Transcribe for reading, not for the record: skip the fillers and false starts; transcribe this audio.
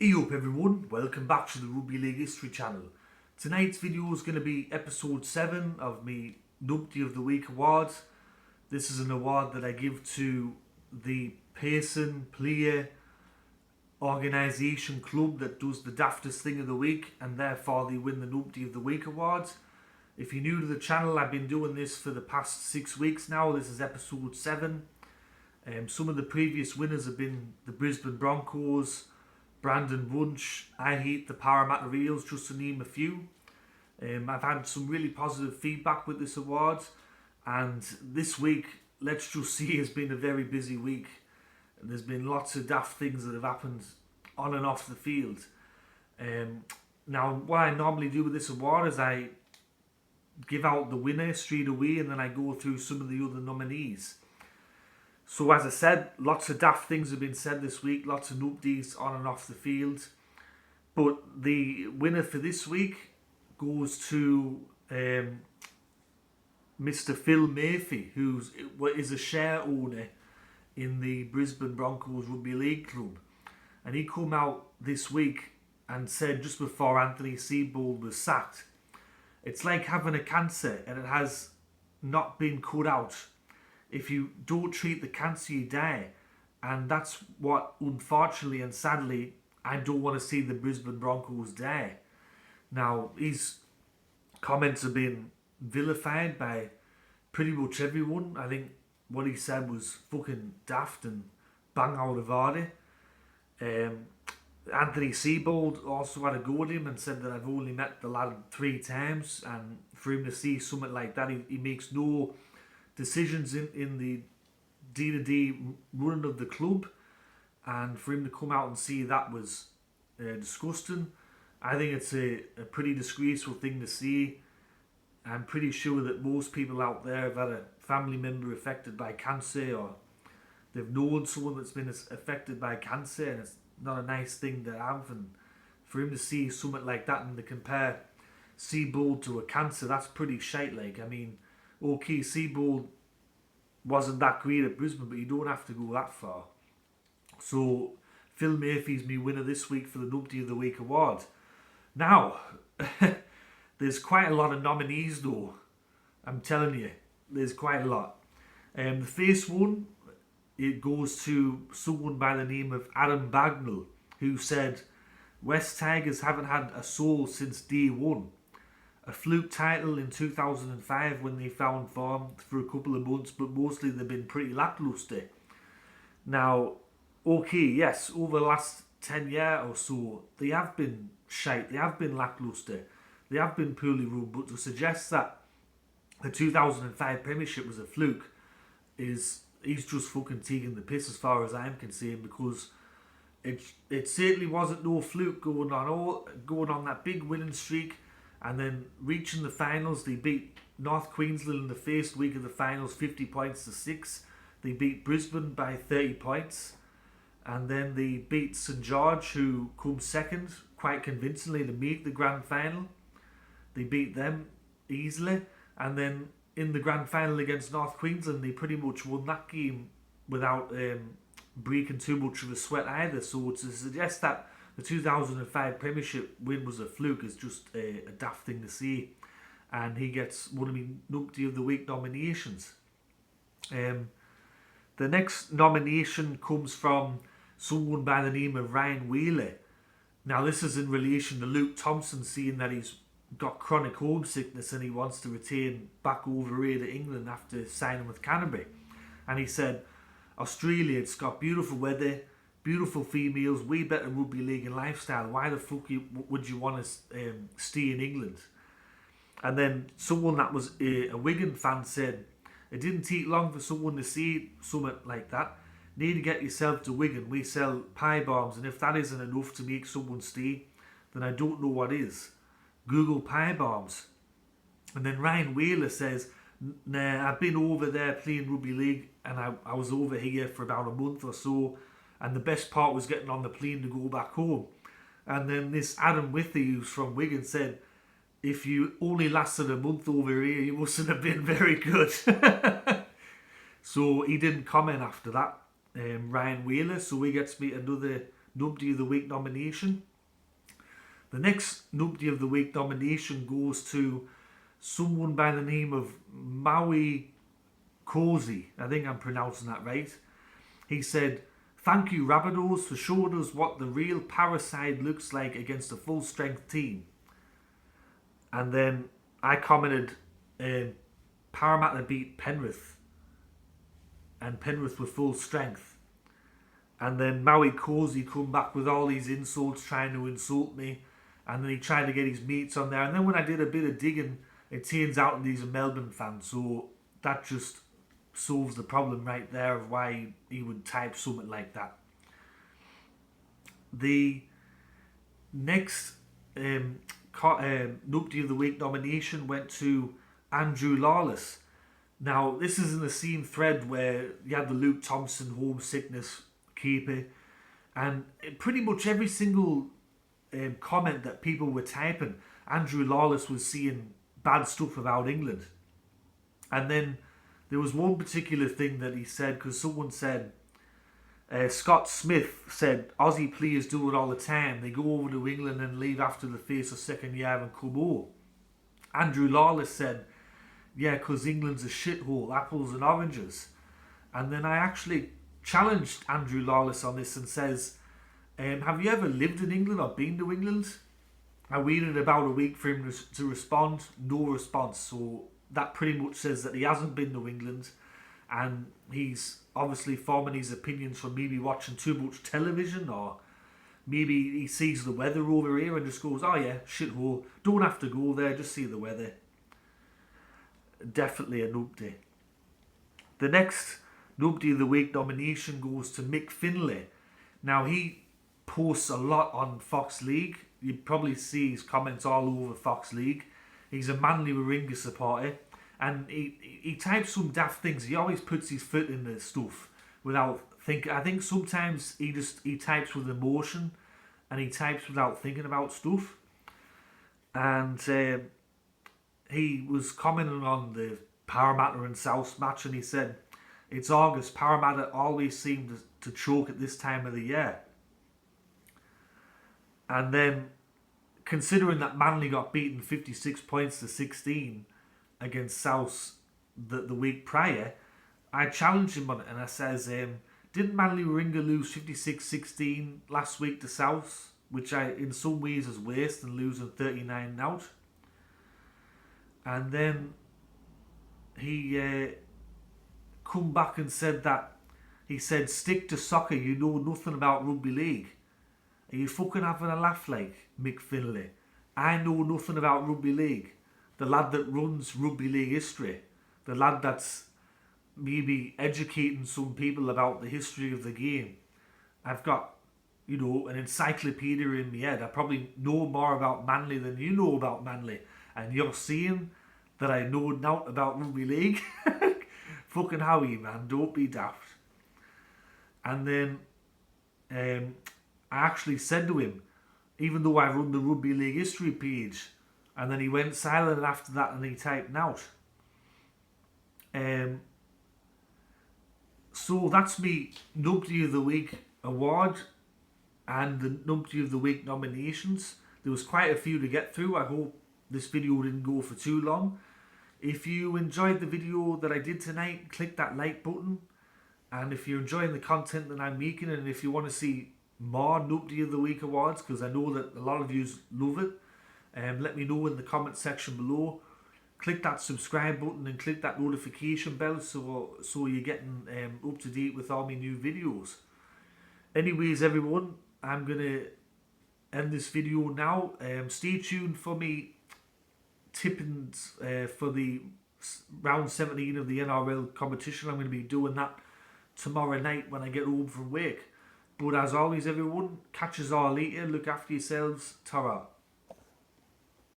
Hey up everyone, welcome back to the Rugby League History channel. Tonight's video is going to be episode 7 of me Numpty of the Week award. This is an award that I give to the person, player, organisation, club that does the daftest thing of the week, and therefore they win the Numpty of the Week award. If you're new to the channel, I've been doing this for the past 6 weeks now. This is episode 7. Some of the previous winners have been the Brisbane Broncos, Brandon Bunch, I Hate the Parramatta Eels, just to name a few. I've had some really positive feedback with this award, and this week, let's just see, has been a very busy week. There's been lots of daft things that have happened on and off the field. Now, what I normally do with this award is I give out the winner straight away, and then I go through some of the other nominees. So as I said, lots of daft things have been said this week, lots of numpties on and off the field. But the winner for this week goes to Mr. Phil Murphy, who is a share owner in the Brisbane Broncos Rugby League Club. And he came out this week and said, just before Anthony Seibold was sacked, it's like having a cancer and it has not been cut out. If you don't treat the cancer, you die. And that's what, unfortunately and sadly, I don't want to see the Brisbane Broncos die. Now, his comments have been vilified by pretty much everyone. I think what he said was fucking daft and bang out of order. Anthony Seibold also had a go at him and said that I've only met the lad 3 times. And for him to see something like that, he makes no decisions in the day-to-day running of the club, and for him to come out and see that was disgusting. I think it's a pretty disgraceful thing to see. I'm pretty sure that most people out there have had a family member affected by cancer, or they've known someone that's been affected by cancer, and it's not a nice thing to have. And for him to see something like that and to compare Seibold to a cancer, that's pretty shite. Like, I mean, okay, Seibold wasn't that great at Brisbane, but you don't have to go that far. So, Phil Murphy's me winner this week for the Numpty of the Week award. Now, there's quite a lot of nominees though. I'm telling you, there's quite a lot. The first one, it goes to someone by the name of Adam Bagnall, who said, West Tigers haven't had a soul since day one. A fluke title in 2005 when they found form for a couple of months, but mostly they've been pretty lacklustre. Now, okay, yes, over the last 10 years or so, they have been shite, they have been lacklustre, they have been poorly run, but to suggest that the 2005 Premiership was a fluke he's just fucking taking the piss as far as I'm concerned, because it certainly wasn't no fluke going on that big winning streak. And then reaching the finals, they beat North Queensland in the first week of the finals 50 points to 6. They beat Brisbane by 30 points. And then they beat St George, who come second quite convincingly to make the grand final. They beat them easily. And then in the grand final against North Queensland, they pretty much won that game without breaking too much of a sweat either. So to suggest that the 2005 Premiership win was a fluke is just a daft thing to see. And he gets one of my Numpty of the Week nominations. The next nomination comes from someone by the name of Ryan Wheeler. Now this is in relation to Luke Thompson saying that he's got chronic homesickness and he wants to return back over here to England after signing with Canterbury. And he said, Australia, it's got beautiful weather, beautiful females, way better rugby league and lifestyle. Why the fuck would you want to stay in England? And then someone that was a Wigan fan said, it didn't take long for someone to say something like that. Need to get yourself to Wigan. We sell pie bombs, and if that isn't enough to make someone stay, then I don't know what is. Google pie bombs. And then Ryan Wheeler says, nah, I've been over there playing rugby league, and I was over here for about a month or so. And the best part was getting on the plane to go back home. And then this Adam Withy, who's from Wigan, said, if you only lasted a month over here, you mustn't have been very good. So he didn't comment after that, Ryan Wheeler. So he gets me another Numpty of the Week nomination. The next Numpty of the Week nomination goes to someone by the name of Maui Cozy. I think I'm pronouncing that right. He said, "Thank you, Rabbitohs, for showing us what the real power side looks like against a full-strength team." And then I commented, Parramatta beat Penrith, and Penrith were full strength. And then Maui Cozy come back with all these insults, trying to insult me. And then he tried to get his mates on there. And then when I did a bit of digging, it turns out he's a Melbourne fan. So that just solves the problem right there of why he would type something like that. The next Numpty of the Week nomination went to Andrew Lawless. Now, this is in the same thread where you had the Luke Thompson homesickness keeper, and pretty much every single comment that people were typing, Andrew Lawless was seeing bad stuff about England. And then there was one particular thing that he said, because someone said, Scott Smith said, Aussie players do it all the time. They go over to England and leave after the first or second year and come home. Andrew Lawless said, yeah, because England's a shithole, apples and oranges. And then I actually challenged Andrew Lawless on this and says, have you ever lived in England or been to England? I waited about a week for him to respond. No response. So that pretty much says that he hasn't been to England, and he's obviously forming his opinions from maybe watching too much television, or maybe he sees the weather over here and just goes, oh yeah, shithole, don't have to go there, just see the weather. Definitely a Numpty. The next Numpty of the Week nomination goes to Mick Finley. Now, he posts a lot on Fox League. You'd probably see his comments all over Fox League. He's a Manly Warringah supporter, and he types some daft things. He always puts his foot in the stuff without thinking. I think sometimes he types with emotion, and he types without thinking about stuff. And he was commenting on the Parramatta and South match, and he said, it's August, Parramatta always seem to choke at this time of the year. And then, considering that Manly got beaten 56 points to 16 against South the week prior, I challenged him on it, and I says, didn't Manly Warringah lose 56-16 last week to South, which I in some ways is worse than losing 39 out? And then he come back and said that, he said, stick to soccer, you know nothing about rugby league. Are you fucking having a laugh, like, Mick Finley? I know nothing about rugby league. The lad that runs rugby league history, the lad that's maybe educating some people about the history of the game. I've got, an encyclopedia in my head. I probably know more about Manly than you know about Manly. And you're saying that I know naught about rugby league? Fucking Howie, man, don't be daft. And then I actually said to him, even though I run the rugby league history page, and then he went silent after that and he typed out. So that's me Numpty of the Week award and the Numpty of the Week nominations. There was quite a few to get through. I hope this video didn't go for too long. If you enjoyed the video that I did tonight, click that like button. And if you're enjoying the content that I'm making, and if you want to see more Numpty of the Week awards, because I know that a lot of you love it, let me know in the comment section below. Click that subscribe button and click that notification bell so you're getting up to date with all my new videos. Anyways, everyone, I'm going to end this video now. Stay tuned for me tippings for the round 17 of the NRL competition. I'm going to be doing that tomorrow night when I get home from work. But as always, everyone, catch us all later. Look after yourselves. Ta-ra.